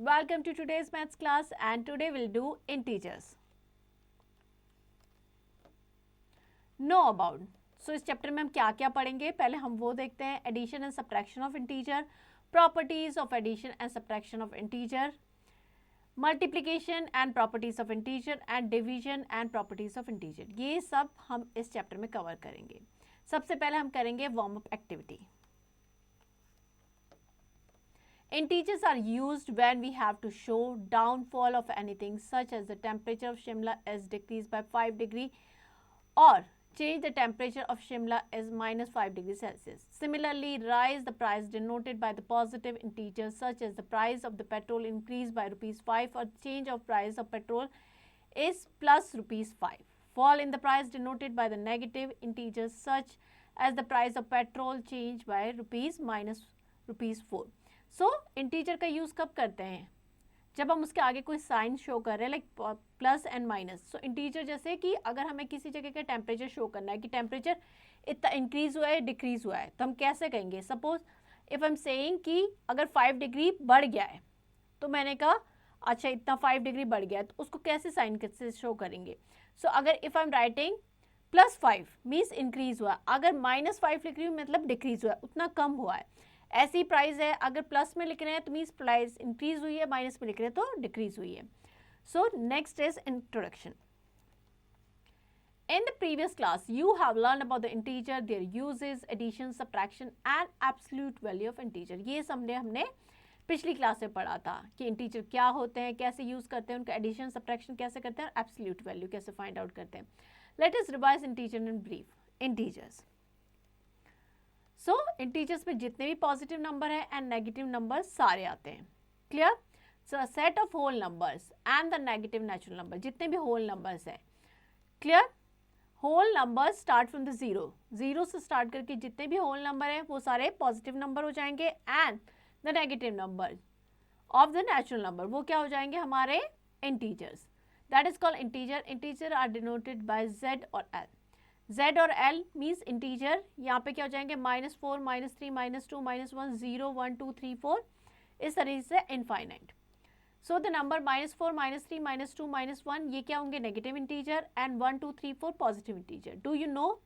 welcome to today's maths class and today we'll do integers. Know about. So इस chapter में हम क्या क्या पढ़ेंगे, पहले हम वो देखते हैं addition and subtraction of integer, properties of addition and subtraction of integer, multiplication and properties of integer and division and properties of integer. ये सब हम इस चैप्टर में कवर करेंगे. सबसे पहले हम करेंगे warm up activity. Integers are used when we have to show downfall of anything such as the temperature of Shimla is decreased by 5 degree or change the temperature of Shimla is minus 5 degrees Celsius. Similarly, rise the price denoted by the positive integers such as the price of the petrol increased by rupees 5 or change of price of petrol is plus rupees 5. Fall in the price denoted by the negative integers such as the price of petrol changed by minus rupees 4. So integer का use कब करते हैं, जब हम उसके आगे कोई sign show कर रहे हैं like plus and minus. So integer जैसे कि अगर हमें किसी जगह का टेम्परेचर शो करना है कि टेम्परेचर इतना इंक्रीज हुआ है डिक्रीज हुआ है, तो हम कैसे कहेंगे. Suppose if I am saying कि अगर 5 डिग्री बढ़ गया है, तो मैंने कहा अच्छा इतना 5 डिग्री बढ़ गया है, तो उसको कैसे साइन से शो करेंगे. सो अगर if I am writing +5 means increase हुआ, अगर -5 लिख रही हूँ मतलब डिक्रीज हुआ है, उतना कम हुआ है. ऐसी प्राइस है, अगर प्लस में लिख रहे हैं तो मीन्स प्राइस इंक्रीज हुई है, माइनस में लिख रहे हैं तो डिक्रीज हुई है. So next is introduction. In the previous class, you have learned about the integer, their uses, addition, subtraction and absolute value of integer. ये हमने पिछली क्लास में पढ़ा था कि इंटीजर क्या होते हैं, कैसे यूज करते हैं, उनका एडिशन सब्ट्रैक्शन कैसे करते हैं और एब्सोल्यूट वैल्यू कैसे फाइंड आउट करते हैं. Let us revise integer in brief. Integers. So integers में जितने भी पॉजिटिव नंबर है एंड नेगेटिव नंबर सारे आते हैं. Clear. So set of whole numbers and the negative natural number, जितने भी होल नंबर्स हैं. Clear. Whole numbers start from the zero से स्टार्ट करके जितने भी होल नंबर हैं वो सारे पॉजिटिव नंबर हो जाएंगे and the negative number of the natural number वो क्या हो जाएंगे हमारे integers. That is called integer. Integer are denoted by Z और L. Z और L मीन्स इंटीजर. यहाँ पे क्या हो जाएंगे -4 -3 -2 -1 0 1 2 3 4 इस तरीके से इनफाइनाइट. सो द नंबर -4 -3 -2 -1 ये क्या होंगे negative integer and 1 2 3 4 positive integer. Do you know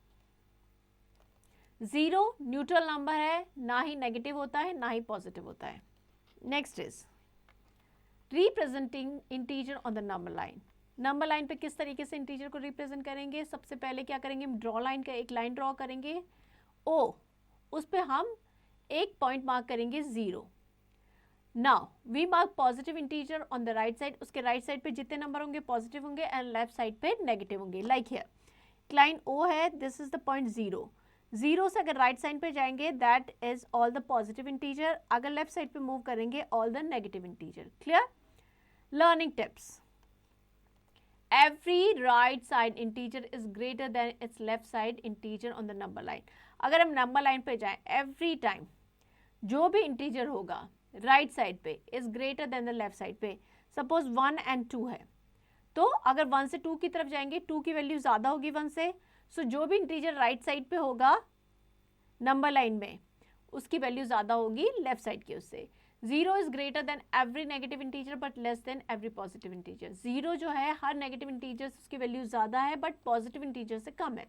0 neutral number है, ना ही नेगेटिव होता है ना ही पॉजिटिव होता है. Next is representing integer on the number line. Number line पे किस तरीके से इंटीजर को रिप्रेजेंट करेंगे. सबसे पहले क्या करेंगे, हम ड्रॉ लाइन का एक लाइन ड्रॉ करेंगे ओ, उस पे हम एक पॉइंट मार्क करेंगे 0. Now we mark positive integer on the right side. उसके राइट साइड पे जितने नंबर होंगे पॉजिटिव होंगे एंड लेफ्ट साइड पे नेगेटिव होंगे. लाइक हियर लाइन ओ है, दिस इज द पॉइंट 0. 0 से अगर राइट साइड पे जाएंगे that is all the positive integer, अगर लेफ्ट साइड पे मूव करेंगे all the negative integer. Clear. Learning tips. Every right side integer is greater than its left side integer on the number line. अगर हम number line पे जाएं every time जो भी integer होगा राइट साइड पे is greater than the left side पे. Suppose 1 and 2 है, तो अगर 1 से 2 की तरफ जाएंगे 2 की वैल्यू ज़्यादा होगी 1 से. सो जो भी इंटीजर राइट साइड पे होगा नंबर लाइन में उसकी वैल्यू ज़्यादा होगी लेफ्ट साइड की उससे. 0 is greater than every negative integer but less than every positive integer. 0 जो है हर नेगेटिव इंटीजर से उसकी वैल्यू ज़्यादा है बट पॉजिटिव इंटीजर से कम है.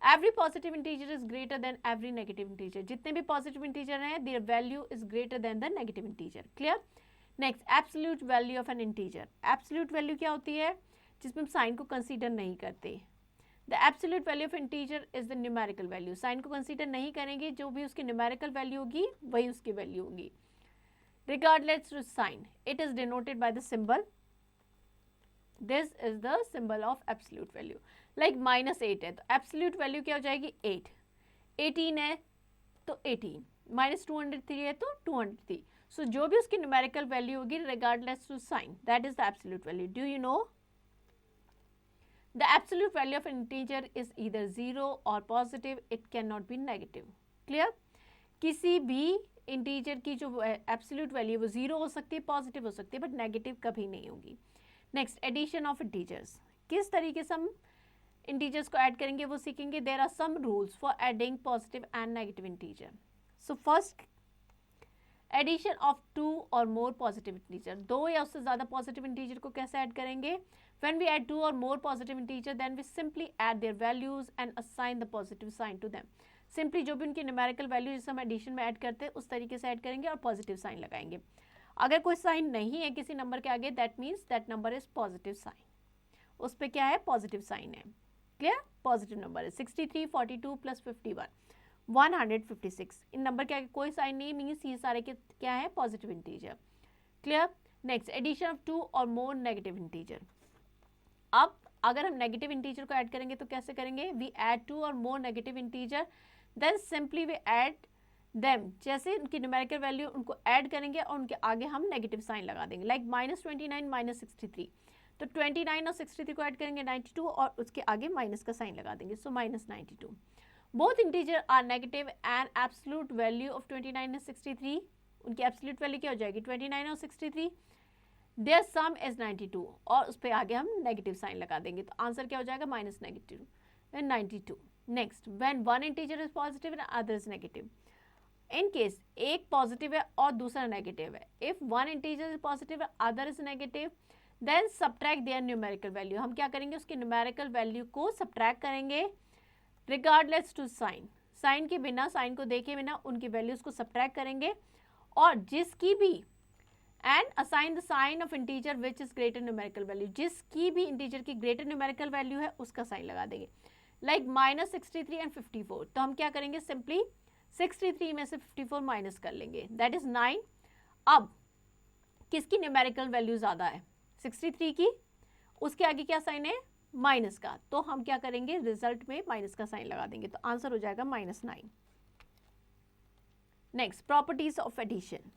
Every positive integer is greater than every negative integer. जितने भी पॉजिटिव इंटीजर हैं their value is greater than the negative integer. Clear. Next absolute value of N integer. Absolute value क्या होती है, जिसमें हम साइन को कंसीडर नहीं करते. The absolute value of integer is the numerical value. Sign को कंसीडर नहीं करेंगे, जो भी उसकी न्यूमेरिकल वैल्यू होगी वही उसकी वैल्यू होगी. Regardless to sign, it is denoted by the symbol. This is the symbol of absolute value. Like -8 है तो absolute value क्या हो जाएगी 8. 18 है तो 18. -203 है तो 203. So जो भी उसकी numerical value होगी regardless to sign, that is the absolute value. Do you know? The absolute value of an integer is either 0 or positive. It cannot be negative. Clear? किसी भी इंटीजर की जो एब्सोल्यूट वैल्यू वो 0 हो सकती है, positive हो सकती है बट नेगेटिव कभी नहीं होगी. Next addition of integers. किस तरीके से हम इंटीजर्स को ऐड करेंगे वो सीखेंगे. There are some rules for adding positive and negative integer. So first addition of 2 और मोर पॉजिटिव इंटीजर, 2 या उससे ज़्यादा पॉजिटिव इंटीजर को कैसे ऐड करेंगे? When we add 2 or more positive integer, then we simply add their values and assign the positive sign to them. Simply जो भी उनकी न्यूमेरिकल वैल्यू जिसे हम एडिशन में ऐड करते हैं उस तरीके से ऐड करेंगे और पॉजिटिव साइन लगाएंगे. अगर कोई साइन नहीं है किसी नंबर के आगे, that means that number is positive sign. उस पर क्या है? पॉजिटिव साइन है. क्लियर? पॉजिटिव नंबर है. 63, 42 प्लस 51, 156. इन नंबर के आगे कोई साइन नहीं, मीन्स ये सारे के क्या है? Positive integer. Clear? Next, addition of 2 और मोर नेगेटिव इंटीजर. अब अगर हम नेगेटिव इंटीजर को ऐड करेंगे तो कैसे करेंगे? वी ऐड 2 और more negative integer, then simply we add them. जैसे उनकी न्यूमेरिकल वैल्यू उनको ऐड करेंगे और उनके आगे हम नेगेटिव साइन लगा देंगे. लाइक -29 -63, तो 29 और 63 को ऐड करेंगे 92 और उसके आगे माइनस का साइन लगा देंगे. So -92. Both integer are negative and absolute value of 29 and 63. उनकी एब्सोल्यूट वैल्यू क्या हो जाएगी? 29 और 63. देयर सम इज 92 और उस पर आगे हम नेगेटिव साइन लगा देंगे. तो आंसर क्या हो जाएगा? -92. Next, when one integer is positive and other is negative. In case एक पॉजिटिव है और दूसरा नेगेटिव है, if one integer is positive and other is negative, then subtract their numerical value. हम क्या करेंगे? उसकी न्यूमेरिकल वैल्यू को सब्ट्रैक्ट करेंगे रिगार्डलेस टू साइन. साइन के बिना, साइन को देखे बिना उनकी वैल्यूज को सब्ट्रैक्ट करेंगे और जिसकी भी and assign the sign of integer which is greater numerical value. जिसकी भी इंटीजर की ग्रेटर न्यूमेरिकल वैल्यू है उसका साइन लगा देंगे. लाइक -63 एंड 54, तो हम क्या करेंगे? सिंपली 63 में से 54 माइनस कर लेंगे, दैट इज 9. अब किसकी न्यूमेरिकल वैल्यू ज़्यादा है? 63 की. उसके आगे क्या साइन है? माइनस का. तो हम क्या करेंगे? रिजल्ट में माइनस का साइन लगा देंगे. तो आंसर हो जाएगा -9. Next, properties of addition.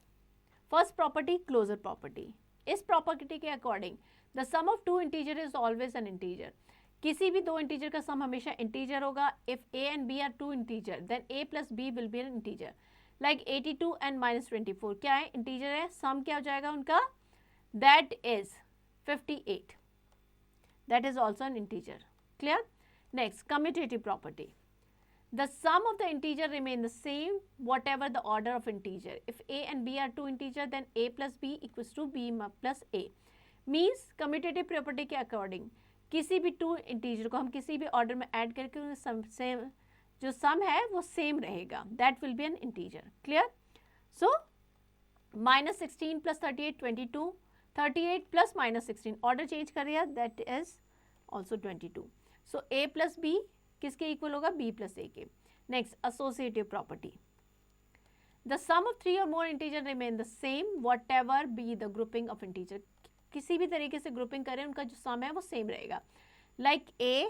First property, closure property. इस प्रॉपर्टी के according the sum of two integer is always an integer. किसी भी दो इंटीजर का सम हमेशा इंटीजर होगा. If a and b are two integer, then a plus b will be an integer. Like 82 and -24 क्या है? Integer है. सम क्या हो जाएगा उनका? That is 58. That is also an integer. Clear? Next, commutative property. The sum of the integer remain the same whatever the order of integer. If a and b are two integer, then a plus b equals to b plus a. Means commutative property के according किसी भी to integer को हम किसी भी order में add करके same जो सम है वो सेम रहेगा. That will be an integer. Clear? So -16 plus 38 22, 38 plus -16 order change कर दिया, that is also 22. So a plus b किसके इक्वल होगा? b प्लस a के. Next, associative property. The sum of 3 और more integer remain the same whatever be the grouping of integer. किसी भी तरीके से ग्रुपिंग करें उनका जो सम है वो सेम रहेगा. लाइक a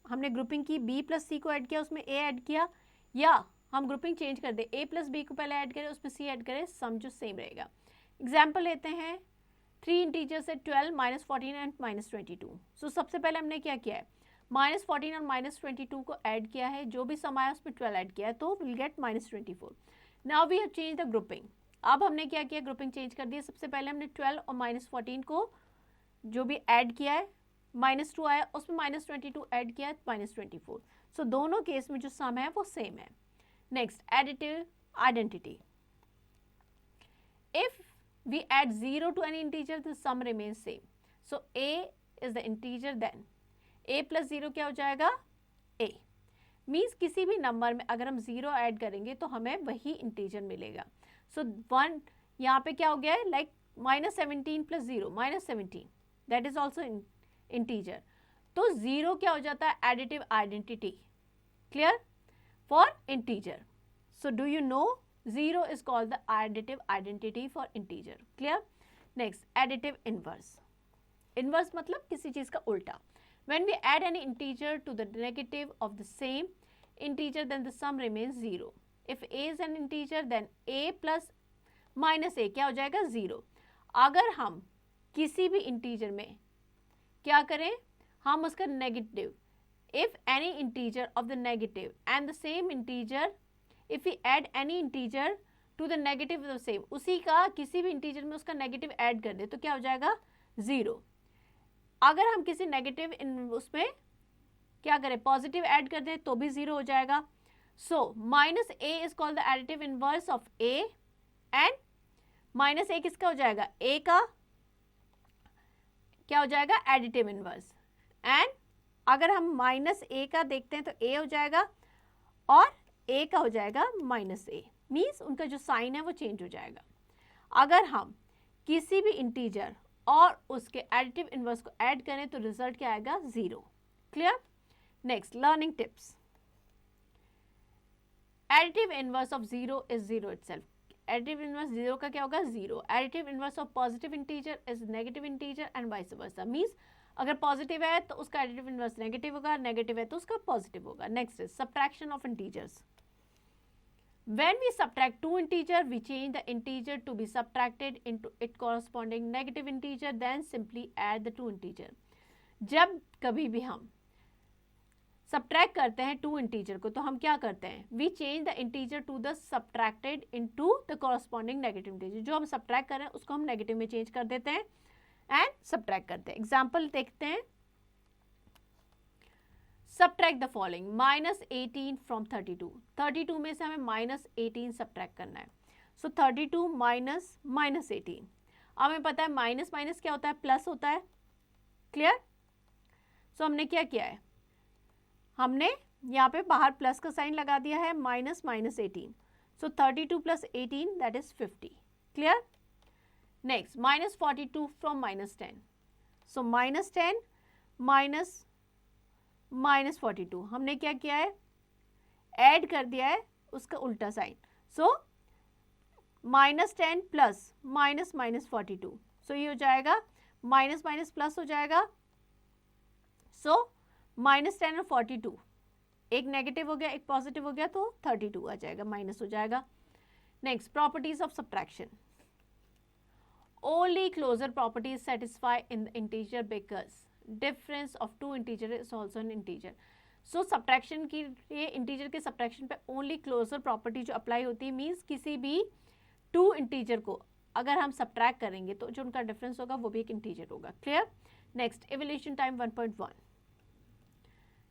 हमने ग्रुपिंग की, b प्लस c को ऐड किया, उसमें a ऐड किया, या हम ग्रुपिंग चेंज कर दे, a प्लस b को पहले ऐड करें उसमें c ऐड करें, सम जो सेम रहेगा. एग्जाम्पल लेते हैं. 3 इंटीजर से 12, -14 एंड -22. सो सबसे पहले हमने क्या किया है? -14 और -22 को ऐड किया है, जो भी सम आया उसमें 12 ऐड किया है, तो will get -24. Now we have change the grouping. अब हमने क्या किया? ग्रुपिंग चेंज कर दिया. सबसे पहले हमने 12 और -14 को जो भी ऐड किया है, -2 आया, उसमें -22 ऐड किया है, -24. सो दोनों केस में जो सम है वो सेम है. Next, additive identity. If we add 0 to any integer the sum remain same. So a is the integer, then a plus 0 क्या हो जाएगा? a. मीन्स किसी भी नंबर में अगर हम 0 ऐड करेंगे तो हमें वही इंटीजर मिलेगा. सो 1 यहाँ पे क्या हो गया है? Like -17 plus 0, -17, that is also integer. तो 0 क्या हो जाता है? Additive identity. Clear? For integer. So do you know 0 is called the additive identity for integer. Clear? Next, additive inverse. Inverse मतलब किसी चीज का उल्टा. When we add any integer to the negative of the same integer, then the sum remains 0. If a is an integer, then a plus minus a क्या हो जाएगा? 0. अगर हम किसी भी इंटीजर में क्या करें? हम उसका negative, if any integer of the negative and the same integer, if we add any integer to the negative of the same, उसी का किसी भी इंटीजर में उसका नेगेटिव ऐड कर दे तो क्या हो जाएगा? 0. अगर हम किसी नेगेटिव उसमें क्या करें? पॉजिटिव ऐड कर दें तो भी 0 हो जाएगा. So -a is called the additive inverse of a and minus A किसका हो जाएगा, ए का क्या हो जाएगा, एडिटिव इनवर्स। एंड अगर हम माइनस ए का देखते हैं तो ए हो जाएगा और ए का हो जाएगा माइनस ए, मीन्स उनका जो साइन है वो चेंज हो जाएगा। अगर हम किसी भी इंटीजर और उसके एडिटिव इनवर्स को ऐड करें तो रिजल्ट क्या आएगा, 0। Clear. Next learning tips. Additive inverse of 0 is 0 itself. Additive inverse 0 का क्या होगा, 0। Additive inverse of positive integer is negative integer and vice versa, means अगर पॉजिटिव है तो उसका एडिटिव इनवर्स नेगेटिव होगा, नेगेटिव है तो उसका पॉजिटिव होगा। Next is subtraction of integers. When we subtract two integer, we change the integer to be subtracted into its corresponding negative integer, then simply add the two integer. जब कभी भी हम subtract करते हैं two integer को तो हम क्या करते हैं, we change the integer to the subtracted into the corresponding negative integer. जो हम subtract कर रहे हैं उसको हम negative में change कर देते हैं and subtract करते हैं। Example देखते हैं। Subtract the following, -18 from 32. 32 में से हमें -18 subtract करना है। So 32 minus -18। अब हमें पता है माइनस माइनस क्या होता है, प्लस होता है। क्लियर। सो हमने क्या किया है, हमने यहाँ पे बाहर प्लस का साइन लगा दिया है, minus minus 18। So 32 + 18 that is 50। Clear. Next -42 from -10। So -10 minus -42 हमने क्या किया है, ऐड कर दिया है उसका उल्टा साइन। सो -10 प्लस -42। सो ये हो जाएगा माइनस माइनस प्लस हो जाएगा। सो -10 और 42, एक नेगेटिव हो गया एक पॉजिटिव हो गया तो 32 आ जाएगा, माइनस हो जाएगा। Next properties of subtraction. Only closure properties satisfy in the integer because difference of two integer is also an integer. So subtraction की ये इंटीजर के सब्ट्रैक्शन पे ओनली क्लोजर प्रॉपर्टी जो अप्लाई होती है, मीन्स किसी भी टू इंटीजर को अगर हम सब्ट्रैक्ट करेंगे तो जो उनका डिफरेंस होगा वो भी एक इंटीजर होगा। Clear. Next evaluation time 1.1।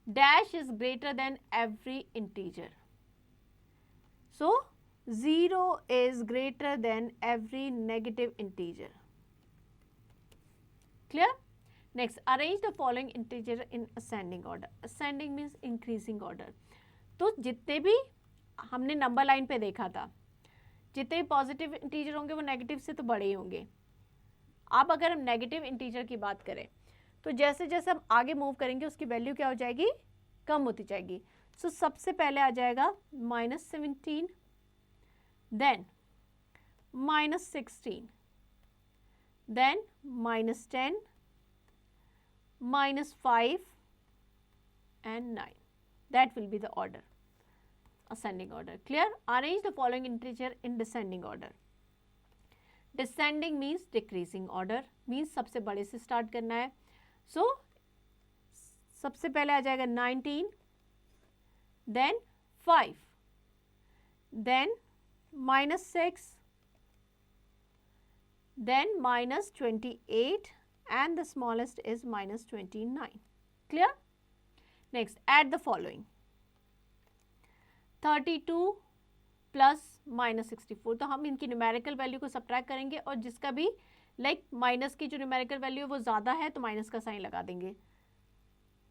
Dash is greater than every integer. So 0 is greater than every negative integer. Clear? Next, arrange the following integer in ascending order. Ascending means increasing order. तो जितने भी हमने number line पे देखा था, जितने भी positive integer होंगे वो नेगेटिव से तो बड़े ही होंगे। अब अगर हम नेगेटिव इंटीजर की बात करें तो जैसे जैसे हम आगे मूव करेंगे उसकी वैल्यू क्या हो जाएगी, कम होती जाएगी। सो सबसे पहले आ जाएगा -17, then -16, then -10, -5 and 9. That will be the order, ascending order. Clear? Arrange the following integer in descending order. Descending means decreasing order, means सबसे बड़े से start करना है। So सबसे पहले आ जाएगा 19, then 5, then -6, then -28 and the smallest is -29. Clear? Next, add the following. 32 plus -64, तो हम इनकी न्यूमेरिकल वैल्यू को सब्ट्रैक्ट करेंगे और जिसका भी लाइक माइनस की जो न्यूमेरिकल वैल्यू है वो ज़्यादा है तो माइनस का साइन लगा देंगे।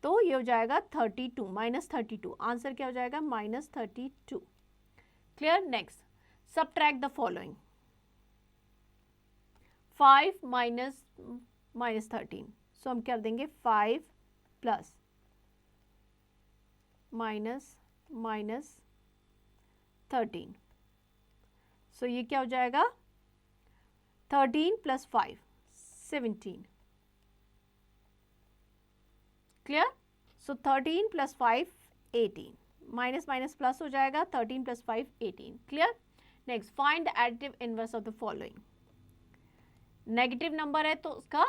तो ये हो जाएगा 32, -32। आंसर क्या हो जाएगा, -32। Clear. Next, subtract the following. 5 minus -13. So हम क्या देंगे, 5 plus -13. So ये क्या हो जाएगा, 13 plus 5, 17. Clear? So 13 plus 5, 18. Minus minus plus हो जाएगा, 13 plus 5, 18. Clear? Next, find the additive inverse of the following. Negative number है तो उसका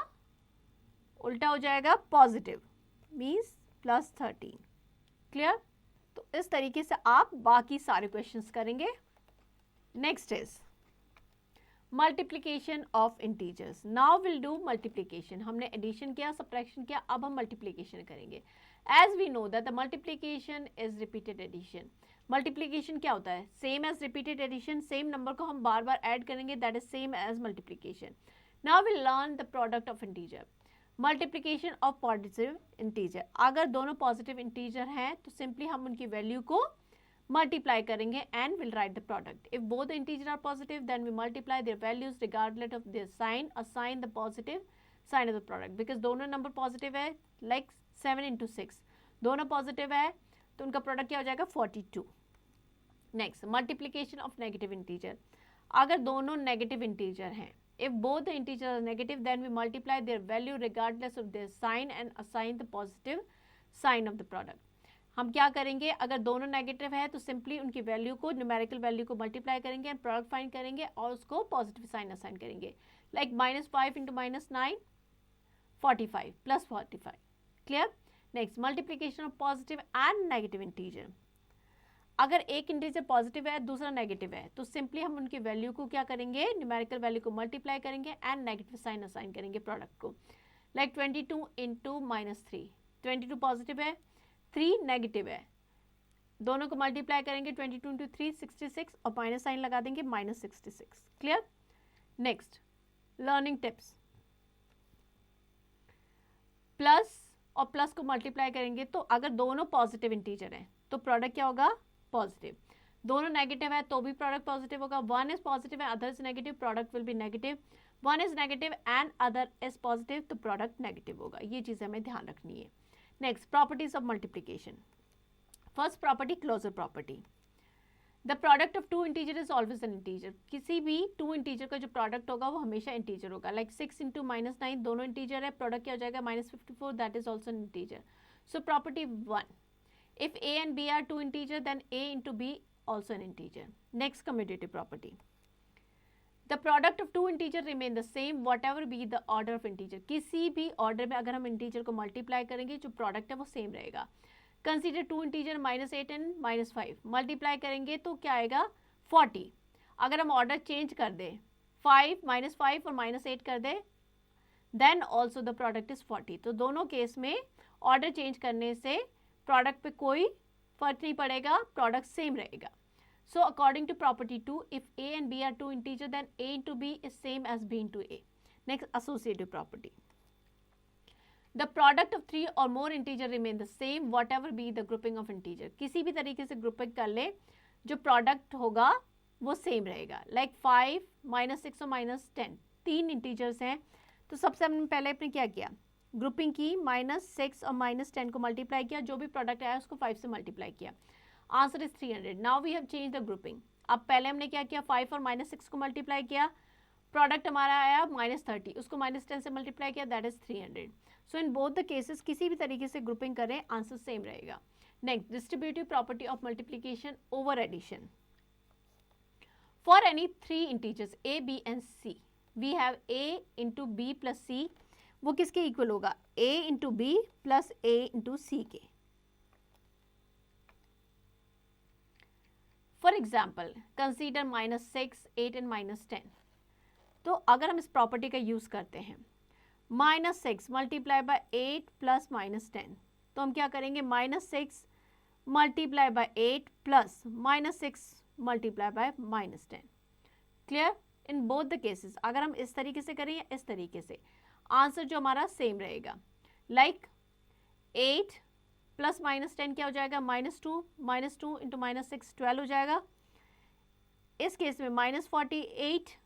उल्टा हो जाएगा पॉजिटिव, मीन्स +13। क्लियर। तो इस तरीके से आप बाकी सारे क्वेश्चंस करेंगे। Next is multiplication of integers. Now will do multiplication. हमने एडिशन किया, सब्ट्रैक्शन किया, अब हम मल्टीप्लीकेशन करेंगे। As we know that the multiplication is repeated addition. Multiplication क्या होता है? Same as repeated addition, same number को हम बार बार ऐड करेंगे, that is same as multiplication. Now we learn the product of integer. Multiplication of positive integer. अगर दोनों पॉजिटिव इंटीजर हैं तो सिंपली हम उनकी वैल्यू को मल्टीप्लाई करेंगे and will write the product. If both integer are positive then we multiply their values regardless of their sign, assign the positive sign of the product. Because दोनों number positive है, like 7 into 6 दोनों पॉजिटिव है तो उनका product क्या हो जाएगा? 42. Next, multiplication of negative integer. अगर दोनों नेगेटिव इंटीजर हैं, if both the integers are negative then we multiply their value regardless of their sign and assign the positive sign of the product. हम क्या करेंगे? अगर दोनों नेगेटिव है तो सिंपली उनकी वैल्यू को, न्यूमेरिकल वैल्यू को मल्टीप्लाई करेंगे एंड प्रोडक्ट फाइंड करेंगे और उसको पॉजिटिव साइन असाइन करेंगे. Like -5 into -9 45 plus 45. Clear? Next, multiplication of positive and negative integer. अगर एक इंटीजर पॉजिटिव है दूसरा नेगेटिव है तो सिंपली हम उनकी वैल्यू को क्या करेंगे? न्यूमेरिकल वैल्यू को मल्टीप्लाई करेंगे एंड नेगेटिव साइन असाइन करेंगे प्रोडक्ट को. Like 22 into -3. 22 पॉजिटिव है, 3 नेगेटिव है, दोनों को मल्टीप्लाई करेंगे 22 into 3 66 और माइनस साइन लगा देंगे -66. Clear? Next, learning tips. Plus और प्लस को मल्टीप्लाई करेंगे तो अगर दोनों पॉजिटिव इंटीजर हैं तो प्रोडक्ट क्या होगा? पॉजिटिव. दोनों नेगेटिव है तो भी प्रोडक्ट पॉजिटिव होगा. One is positive and other is negative, product will be negative. One is negative and other is positive तो प्रोडक्ट नेगेटिव होगा. ये चीज़ हमें ध्यान रखनी है. Next, properties of multiplication. First property, closure property. The product of two integer is always an integer. किसी भी टू इंटीजर का जो प्रोडक्ट होगा वो हमेशा इंटीजर होगा. लाइक 6 into -9 दोनों इंटीजर है, प्रोडक्ट क्या हो जाएगा? -54, that is also an integer. So property 1, if a and b are two integer then a into b also an integer. Next, commutative property. The product of two integer remain the same whatever be the order of integer. किसी भी order में अगर हम integer को multiply करेंगे जो product है वो सेम रहेगा. Consider two integer -8 and -5 multiply करेंगे तो क्या आएगा? 40. अगर हम ऑर्डर चेंज कर दें, 5 -5 और -8 कर दें then also the product is 40. तो दोनों केस में ऑर्डर चेंज करने से प्रोडक्ट पे कोई फर्क नहीं पड़ेगा, प्रोडक्ट सेम रहेगा. So according to property 2, if a and b are two integer then a into b is same as b into a. Next, associative property. The product of three or more integer remain the same whatever be the grouping of integer. किसी भी तरीके से grouping कर ले, जो product होगा वो same रहेगा. लाइक 5 -6 और -10 तीन इंटीजर्स हैं तो सबसे हमने पहले अपने क्या किया? ग्रुपिंग की, -6 और -10 को मल्टीप्लाई किया, जो भी प्रोडक्ट आया उसको 5 से मल्टीप्लाई किया. Answer is 300. Now we have change the grouping. अब पहले हमने क्या किया? 5 और -6 को मल्टीप्लाई किया, प्रोडक्ट हमारा आया -30, उसको -10 से मल्टीप्लाई किया, that is 300. So in both the cases किसी भी तरीके से ग्रुपिंग करें आंसर सेम रहेगा. Next, distributive property of multiplication over addition. For any 3 integers a, b and c we have a into b plus c. वो किसके equal होगा? a into b plus a into c के. For example consider -6, 8 and -10. तो अगर हम इस property का use करते हैं, -6 मल्टीप्लाई बाय 8 प्लस -10 तो हम क्या करेंगे? -6 multiply by 8 plus -6 multiply by -10. Clear? In both the cases अगर हम इस तरीके से करें या इस तरीके से, आंसर जो हमारा सेम रहेगा. लाइक 8 प्लस -10 क्या हो जाएगा? -2 into -6 12 हो जाएगा. इस केस में -48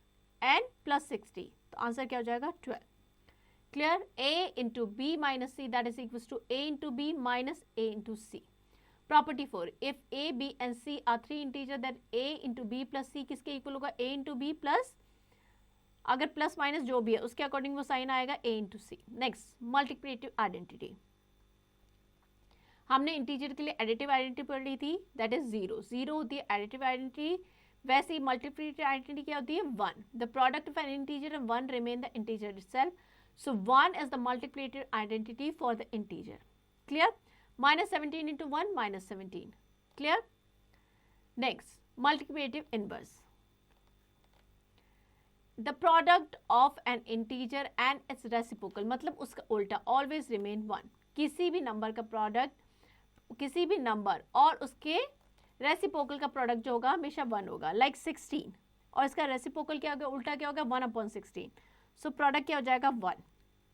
एंड +60 तो आंसर क्या हो जाएगा? 12. Clear? a into b minus c that is equals to a into b minus a into c. Property 4, if a, b and c are 3 integer then a into b plus c किसके equal होगा? a into b plus, अगर plus minus जो भी है उसके according वो sign आएगा a into c. Next, multiplicative identity. हमने इंटीजर के लिए एडिटिव आइडेंटिटी पढ़ी थी, दैट इज 0 होती है एडिटिव आइडेंटिटी. वैसे ही मल्टीप्लिकेटिव आइडेंटिटी क्या होती है? 1. The product of N integer and 1 remain the integer itself. So 1 is the multiplicative identity for the integer. Clear? -17 into 1 -17. Clear? Next, multiplicative inverse. The product of an integer and its reciprocal मतलब उसका उल्टा always remain 1. किसी भी number का product, किसी भी number और उसके रेसिप्रोकल का प्रोडक्ट जो होगा हमेशा 1 होगा, लाइक 16, और इसका रेसिप्रोकल क्या होगा, उल्टा क्या होगा, 1/16. सो प्रोडक्ट क्या हो जाएगा, 1.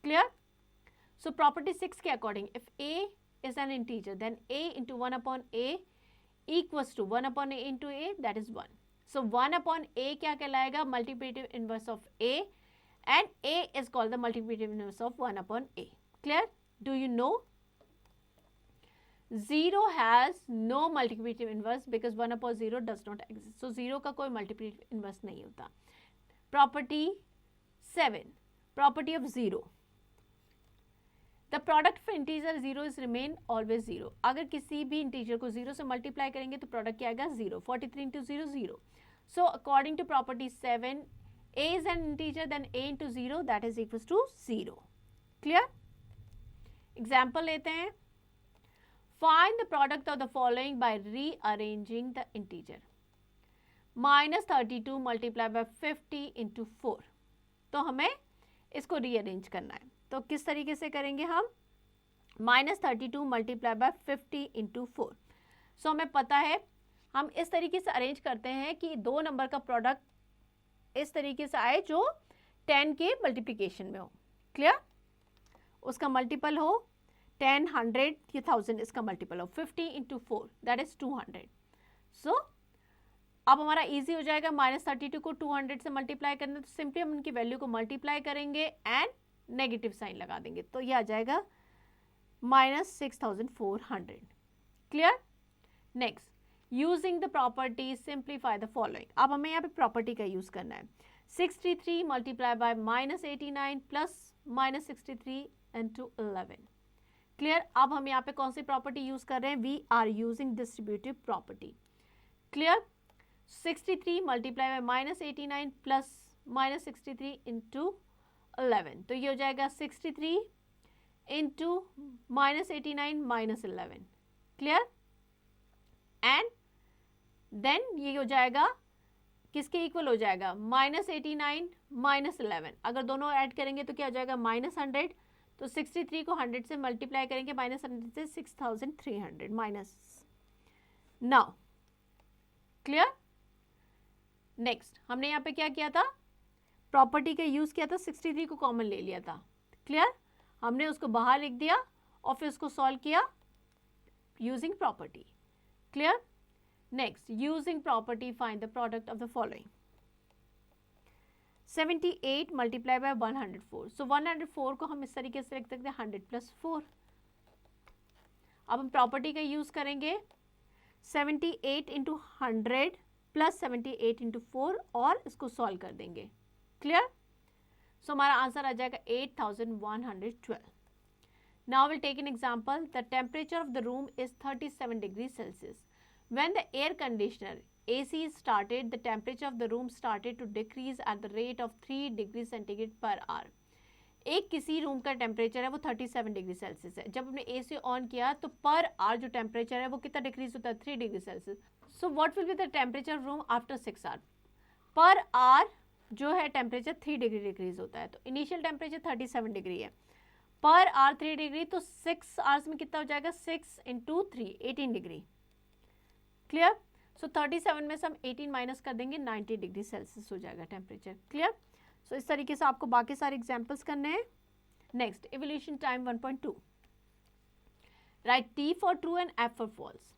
क्लियर. सो प्रॉपर्टी 6 के according if a is an integer then a into 1/a equals to 1/a into a, that is 1. So 1/a क्या कहलाएगा, multiplicative inverse of a, and a is called the multiplicative inverse of 1/a. Clear? Do you know? 0 has no multiplicative inverse because 1/0 does not exist. So 0 का कोई multiplicative inverse नहीं होता. Property 7, property of 0. The product of integer 0 is remain always 0. अगर किसी भी integer को 0 से multiply करेंगे तो product क्या आएगा, 0. 43 into 0, 0. So according to property 7, a is an integer, then a into 0, that is equals to 0. Clear? Example लेते हैं. Find the product of the following by rearranging the integer. -32 multiplied by 50 into 4. तो हमें इसको rearrange करना है. तो किस तरीके से करेंगे हम, -32 मल्टीप्लाई बाय 50 इंटू 4. सो हमें पता है, हम इस तरीके से अरेंज करते हैं कि दो नंबर का प्रोडक्ट इस तरीके से आए जो 10 के मल्टीप्लिकेशन में हो. क्लियर. उसका मल्टीपल हो 10, 100 या 1000, इसका मल्टीपल हो 50 इंटू 4, दैट इज 200. सो अब हमारा इजी हो जाएगा. -32 को 200 से मल्टीप्लाई करना, तो सिंपली हम उनकी वैल्यू को मल्टीप्लाई करेंगे एंड नेगेटिव साइन लगा देंगे, तो ये आ जाएगा -6400. Clear. Next, using the property simplify the following. अब हमें यहाँ पे प्रॉपर्टी का यूज करना है. 63 multiply by -89 plus -63 into 11. Clear. अब हम यहाँ पे कौन सी प्रॉपर्टी यूज कर रहे हैं, we are using distributive property. Clear. 63 multiply by -89 plus -63 into 11, तो ये हो जाएगा 63 इंटू -89 -11. क्लियर. एंड देन ये हो जाएगा, किसके इक्वल हो जाएगा, -89 -11. अगर दोनों ऐड करेंगे तो क्या हो जाएगा, -100. तो 63 को 100 से मल्टीप्लाई करेंगे, -100 से 6300 माइनस. Now clear. नेक्स्ट, हमने यहाँ पे क्या किया था, प्रॉपर्टी का यूज किया था, 63 को कॉमन ले लिया था. क्लियर. हमने उसको बाहर लिख दिया और फिर उसको सॉल्व किया using property. Clear. Next, using property find the product of the following. 78 multiply by 104. सो 104 को हम इस तरीके से लिख सकते हैं 100 प्लस 4. अब हम प्रॉपर्टी का यूज करेंगे 78 इंटू 100 प्लस 78 इंटू 4 और इसको सॉल्व कर देंगे. क्लियर. सो हमारा आंसर आ जाएगा 8112. Now will take an example. The temperature of the room is 37 degree Celsius. When the air conditioner AC started, the temperature of the room started to decrease at the rate of 3 degree centigrade per hour. एक किसी room का temperature है वो 37 degree Celsius है. जब हमने AC on किया तो पर आवर जो टेम्परेचर है वो कितना डिक्रीज होता है, 3 degree Celsius. So what will be the temperature of room after 6 hour. Per hour जो है टेम्परेचर 3 डिग्री डिक्रीज होता है. तो इनिशियल टेम्परेचर 37 डिग्री है, पर आवर 3 डिग्री, तो 6 आवर्स में कितना हो जाएगा, 6 इंटू 3 18 डिग्री. क्लियर. सो 37 में से हम 18 माइनस कर देंगे, 90 डिग्री सेल्सियस हो जाएगा टेम्परेचर. क्लियर. सो इस तरीके से आपको बाकी सारे एग्जाम्पल्स करने हैं. Next, evaluation time 1.2. Right T for true and F for false.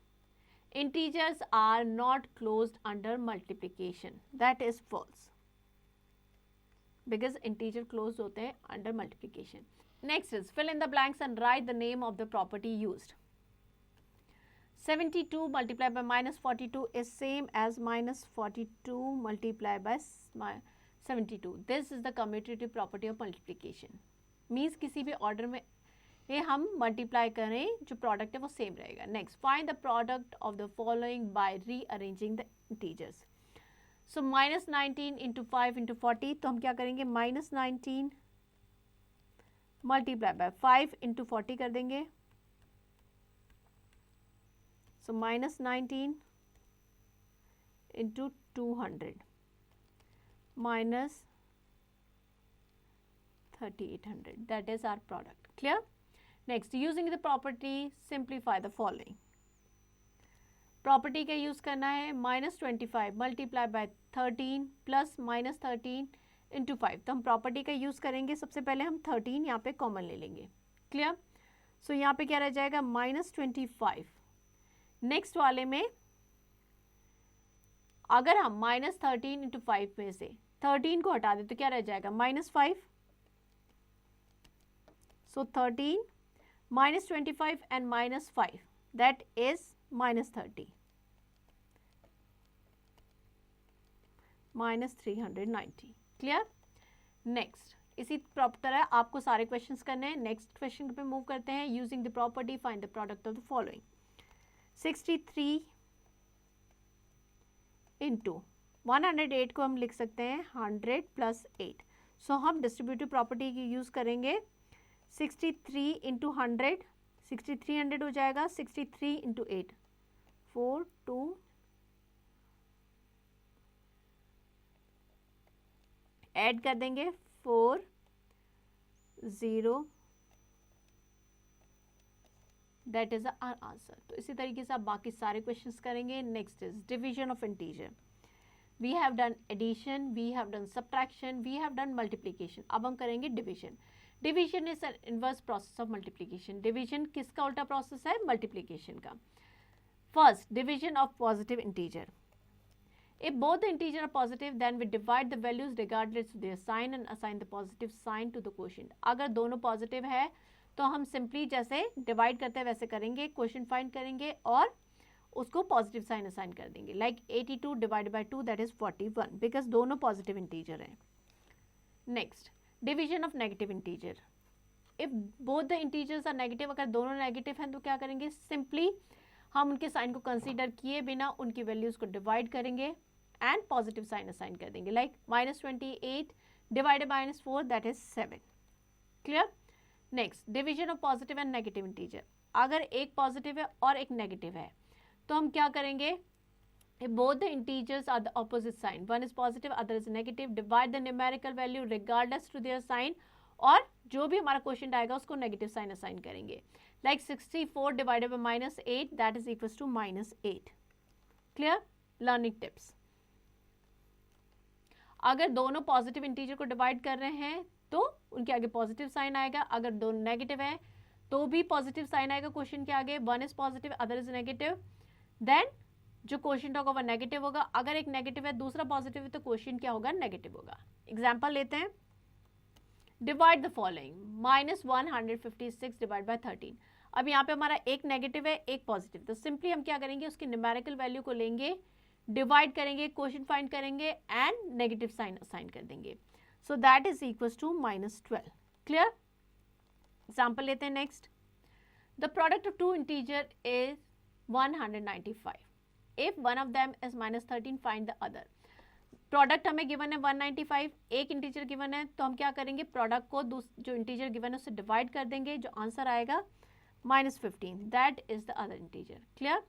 Integers are not closed under multiplication, that is false, because integer close होते हैं under multiplication. Next is fill in the blanks and write the name of the property used. 72 multiplied by -42 is same as -42 multiplied by 72. This is the commutative property of multiplication. Means किसी भी order में ये हम multiply करें, जो product है वो same रहेगा. Next, find the product of the following bye rearranging the integers. So -19 into 5 into 40, तो हम क्या करेंगे, -19 मल्टीप्लाई बाय 5 इंटू 40 कर देंगे. So -19 into 200 minus 3800, that is our product. Clear. Next, using the property simplify the following. Property का use करना है -25 multiply by 13 plus -13 into 5। तो हम प्रॉपर्टी का यूज़ करेंगे, सबसे पहले हम 13 यहाँ पे कॉमन ले लेंगे। क्लियर? सो यहाँ पे क्या रह जाएगा -25। नेक्स्ट वाले में अगर हम -13 इंटू 5 में से 13 को हटा दें तो क्या रह जाएगा -5। सो 13 -25 and -5 that is -30 -390। Clear? Next इसी तरह आपको सारे क्वेश्चंस करने हैं। नेक्स्ट क्वेश्चन पे मूव करते हैं। Using the property find the product of the following. 63 into 108 को हम लिख सकते हैं 100 प्लस 8। सो हम डिस्ट्रीब्यूटिव प्रॉपर्टी की यूज़ करेंगे। 63 इंटू 100 6300 हो जाएगा। 63 इंटू 8 4 2 ऐड कर देंगे 4 0 दैट इज आवर आंसर। तो इसी तरीके से आप बाकी सारे क्वेश्चंस करेंगे। Next is division of integer. We have done addition, we have done subtraction, we have done multiplication. अब हम करेंगे division. Division is an inverse process of multiplication. Division किसका उल्टा प्रोसेस है? मल्टीप्लीकेशन का। First division of positive integer. If both the integer are positive, then we divide the values regardless of their sign and assign the positive sign to the quotient. अगर दोनों पॉजिटिव है तो हम सिंपली जैसे divide करते हैं वैसे करेंगे, क्वोशिएंट फाइंड करेंगे और उसको पॉजिटिव साइन असाइन कर देंगे। Like 82 divided by 2 that is 41 because दोनों पॉजिटिव इंटीजर हैं। Next division of negative integer. If both the integers are negative, अगर दोनों नेगेटिव हैं तो क्या करेंगे? सिंपली हम उनके साइन को कंसीडर किए बिना उनकी वैल्यूज को डिवाइड करेंगे एंड पॉजिटिव साइन असाइन कर देंगे। Like -28 divided by -4 that is 7। Clear? Next division of positive and negative integer. अगर एक पॉजिटिव है और एक नेगेटिव है तो हम क्या करेंगे? Both the integers are the opposite sign, one is positive other is negative, divide the numerical value regardless to their sign, और जो भी हमारा क्वेश्चन आएगा उसको नेगेटिव साइन असाइन करेंगे। Like 64 divided by -8 that is equals to -8। Clear? Learning tips. अगर दोनों positive integer को डिवाइड कर रहे हैं तो उनके आगे पॉजिटिव साइन आएगा, अगर दोनों नेगेटिव है तो भी पॉजिटिव साइन आएगा क्वेश्चन के आगे। One is positive other is negative, then जो क्वेश्चन होगा वह नेगेटिव होगा। अगर एक नेगेटिव है दूसरा पॉजिटिव है तो क्वेश्चन क्या होगा? नेगेटिव होगा। एग्जाम्पल लेते हैं। Divide the following -156 divide by 13। अब यहाँ पे हमारा एक नेगेटिव है एक पॉजिटिव, तो सिंपली हम क्या करेंगे? उसकी न्यूमेरिकल वैल्यू को लेंगे, डिवाइड करेंगे, क्वोशिएंट फाइंड करेंगे एंड नेगेटिव साइन असाइन कर देंगे। So that is equals to -12। Clear? Example लेते हैं next. The product of two integer is 195। If one of them is -13 find the other. Product हमें given है 195, एक integer given है तो हम क्या करेंगे? प्रोडक्ट को जो इंटीजर गिवन है उससे डिवाइड कर देंगे, जो आंसर आएगा -15 that is the other integer. Clear?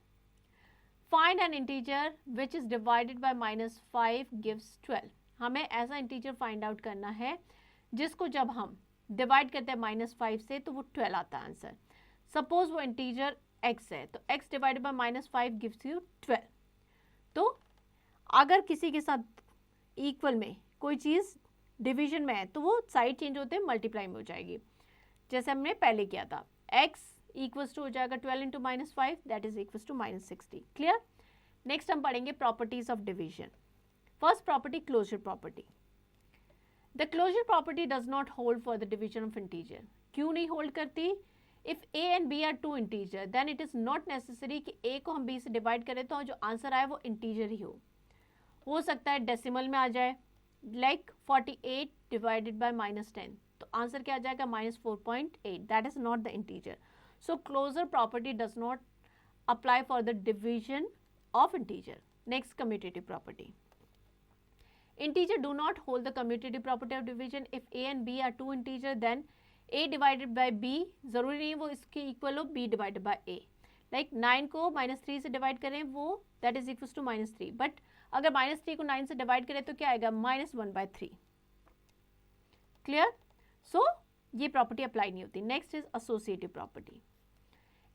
Find N integer which is divided by -5 gives 12। हमें ऐसा इंटीजर फाइंड आउट करना है जिसको जब हम डिवाइड करते हैं -5 से तो वो 12 आता है आंसर। सपोज वो इंटीजर x है तो x divided by -5 gives you 12। तो अगर किसी के साथ इक्वल में कोई चीज़ डिवीजन में है तो वो साइड चेंज होते हैं, मल्टीप्लाई में हो जाएगी, जैसे हमने पहले किया था। x इक्वल्स टू हो जाएगा 12 into -5 that is equals to -60। Clear? Next हम पढ़ेंगे properties of division. First property closure property. The closure property does not hold for the division of integer. क्यों नहीं होल्ड करती? If a and b are two integer then it is not necessary कि a को हम b से divide करें तो जो आंसर आए वो इंटीजर ही हो सकता है डेसिमल में आ जाए, लाइक 48 डिवाइडेड बाय -10 तो आंसर क्या आ जाएगा? -4.8 that is not the integer. So closure property does not apply for the division of integer. Next, commutative property. Integer do not hold the commutative property of division. If a and b are two integer, then a divided by b जरूरी नहीं वो इसके equal हो b divided by a. Like 9 को -3 से divide करें वो that is equals to -3. But अगर -3 को 9 से डिवाइड करें तो क्या आएगा? -1/3. Clear? So ये प्रॉपर्टी अप्लाई नहीं होती। Next is associative property.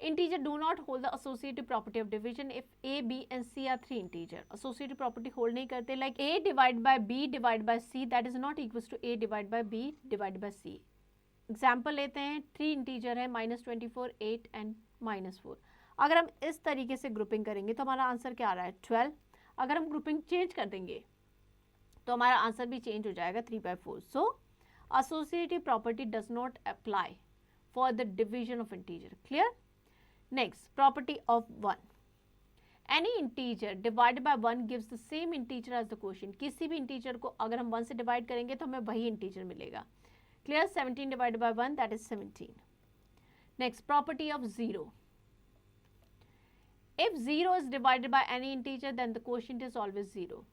Integer do not hold the associative property of division if a, b and c are three integer. Associative property hold नहीं करते, like a divided by b divided by c that is not equals to a divided by b divided by c. Example लेते हैं, three integer है -24, 8 and -4. अगर हम इस तरीके से ग्रुपिंग करेंगे तो हमारा आंसर क्या आ रहा है 12. अगर हम ग्रुपिंग चेंज कर देंगे तो हमारा आंसर भी चेंज हो जाएगा 3/4. सो associative property does not apply for the division of integer. Clear? Next, property of 1. Any integer divided by 1 gives the same integer as the quotient. किसी भी integer को अगर हम 1 से divide करेंगे तो हमें वही integer मिलेगा. Clear? 17 divided by 1, that is 17. Next, property of 0. If 0 is divided by any integer, then the quotient is always 0.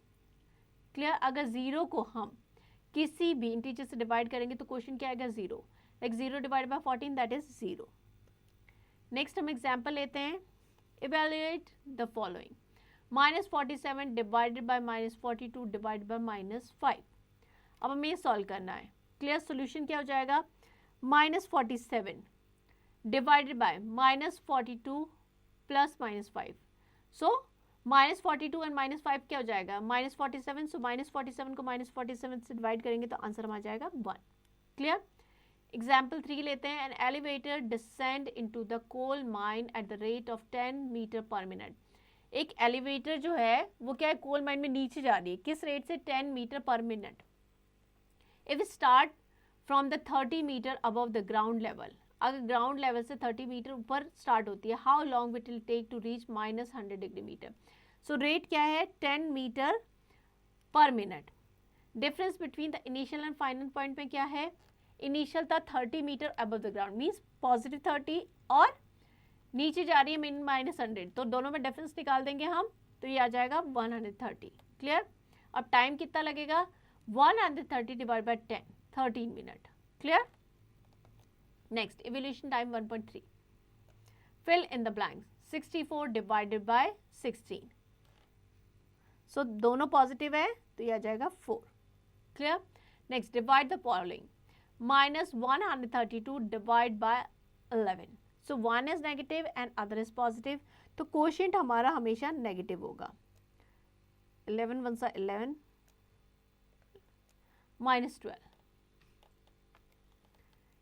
Clear? अगर 0 को हम किसी भी इंटीजर से डिवाइड करेंगे तो क्वेश्चन क्या आएगा 0. Like 0 divide by 14 that is 0. Next हम एग्जांपल लेते हैं. Evaluate the following. -47 divided by -42 divided by -5. अब हमें ये सॉल्व करना है. क्लियर? सोल्यूशन क्या हो जाएगा? -47 divided by -42 plus -5. So -42 and -5 क्या हो जाएगा? -47. सो -47 को -47 से डिवाइड करेंगे तो आंसर आ जाएगा 1. क्लियर? एग्जाम्पल 3 लेते हैं. An elevator descend into the coal mine at the rate of 10 meter per minute. एक एलिवेटर जो है वो क्या है, कोल माइन में नीचे जा रही है. किस रेट से? 10 meter per minute. If start from the 30 meter above the ground level. अगर ग्राउंड लेवल से 30 मीटर ऊपर स्टार्ट होती है, how long it will take to reach -100 degree meter. So rate क्या है? 10 meter per minute. Difference between the initial and final point में क्या है? इनिशियल था 30 meter above the ground, means positive 30 और नीचे जा रही है -100. तो दोनों में डिफरेंस निकाल देंगे हम तो ये आ जाएगा 130. क्लियर? अब टाइम कितना लगेगा? 130 divide by 10, 13 minute. Clear? Next, evaluation time 1.3. Fill in the blanks. 64 divided by 16. So दोनों पॉजिटिव है तो ये आ जाएगा 4. Clear? Next, divide the following. -132 divide by 11. So 1 is negative and other is positive. तो कोशिएंट हमारा हमेशा नेगेटिव होगा. 11 1 11 -12.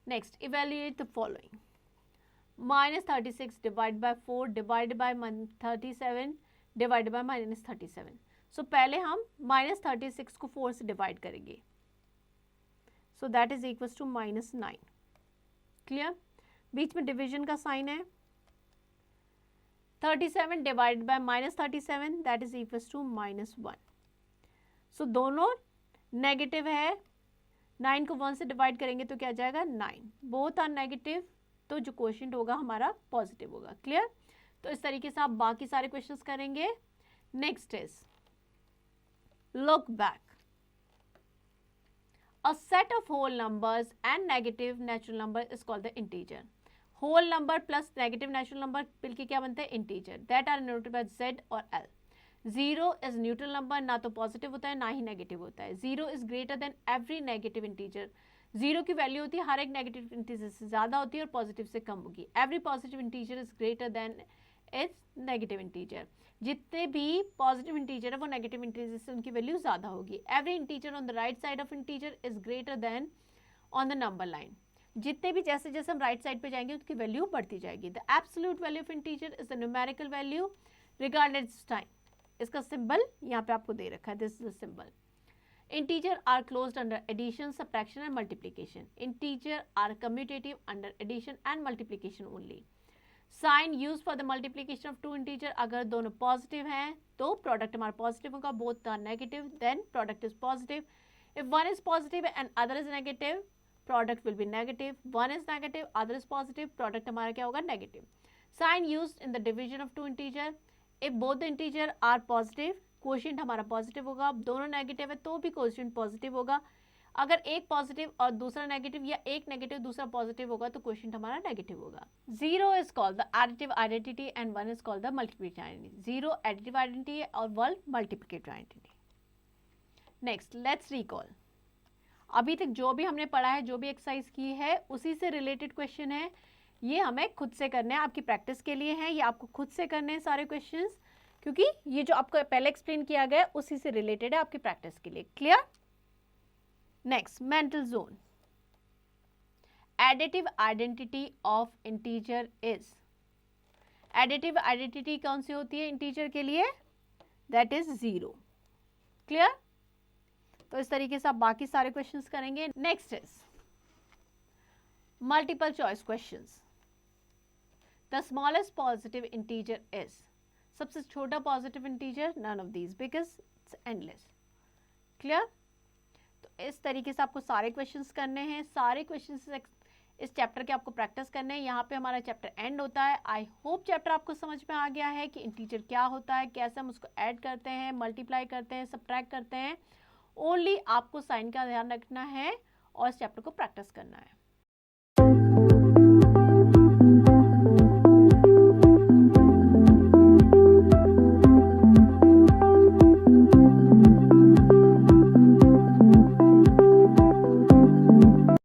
Next, evaluate the following. -36 divided by 4 divided by 37 divided by -37. So पहले हम -36 को 4 से डिवाइड करेंगे. So that is equals to -9. Clear? बीच में डिविजन का साइन है. 37 divided by -37 that is equals to -1. So दोनों नेगेटिव है. 9 को 1 से डिवाइड करेंगे तो क्या आ जाएगा? 9. बोथ आर नेगेटिव, तो जो क्वेश्चन होगा हमारा पॉजिटिव होगा. क्लियर? तो इस तरीके से आप बाकी सारे क्वेश्चंस करेंगे. Next is look back. A set of whole numbers and negative natural number is called the integer. Whole number plus negative natural number मिलके क्या बनते हैं? Integer. That are denoted by Z और L. 0 इज न्यूट्रल नंबर, ना तो positive होता है ना ही नेगेटिव होता है. 0 is greater than every negative integer. 0 की वैल्यू होती है हर एक नेगेटिव इंटीजर से ज़्यादा होती है और पॉजिटिव से कम होगी. Every positive integer is greater than it's negative integer. जितने भी पॉजिटिव इंटीजर है वो नेगेटिव इंटीजर से उनकी वैल्यू ज़्यादा होगी. Every integer on the right side of integer is greater than on the number line. जितने भी जैसे जैसे हम राइट साइड पे जाएंगे उसकी वैल्यू बढ़ती जाएगी. The absolute value of integer is the numerical value regarded time. इसका सिंबल यहाँ पे आपको दे रखा है. This is the symbol. Integer are closed under addition, subtraction and multiplication. Integer are commutative under addition and multiplication only. Sign use for the multiplication of two integer. अगर दोनों positive हैं तो प्रोडक्ट हमारा पॉजिटिव होगा. Both are negative then product is positive. If one is positive and other is negative, product will be negative. One is negative, other is positive, product हमारा क्या होगा? Negative. Sign used in the division of two integer. If both the integer are positive, quotient हमारा positive होगा. अब दोनों negative है तो भी क्वोशिएंट पॉजिटिव होगा. अगर एक पॉजिटिव और दूसरा नेगेटिव या एक नेगेटिव दूसरा पॉजिटिव होगा तो क्वोशिएंट हमारा नेगेटिव होगा. 0 is called the additive identity and 1 is called the multiplicative identity. 0 additive identity है और 1 multiplicative identity. Next, let's recall. अभी तक जो भी हमने पढ़ा है, जो भी एक्सरसाइज की है, उसी से रिलेटेड क्वेश्चन है. ये हमें खुद से करने हैं, आपकी प्रैक्टिस के लिए हैं, ये आपको खुद से करने हैं सारे क्वेश्चंस, क्योंकि ये जो आपको पहले एक्सप्लेन किया गया है उसी से रिलेटेड है आपकी प्रैक्टिस के लिए। Clear? Next, mental zone. Additive identity of integer is, additive identity कौन सी होती है इंटीजर के लिए? That is 0। क्लियर? तो इस तरीके से आप बाकी सारे क्वेश्चंस करेंगे। Next is multiple choice questions. The smallest positive integer is, सबसे छोटा positive integer, none of these because it's endless. Clear? तो इस तरीके से आपको सारे क्वेश्चंस करने हैं, सारे क्वेश्चंस इस चैप्टर के आपको प्रैक्टिस करने हैं। यहाँ पे हमारा चैप्टर एंड होता है। आई होप चैप्टर आपको समझ में आ गया है कि इंटीजर क्या होता है, कैसे हम उसको ऐड करते हैं, मल्टीप्लाई करते हैं, सब्ट्रैक्ट करते हैं। ओनली आपको साइन का ध्यान रखना है और इस चैप्टर को प्रैक्टिस करना है।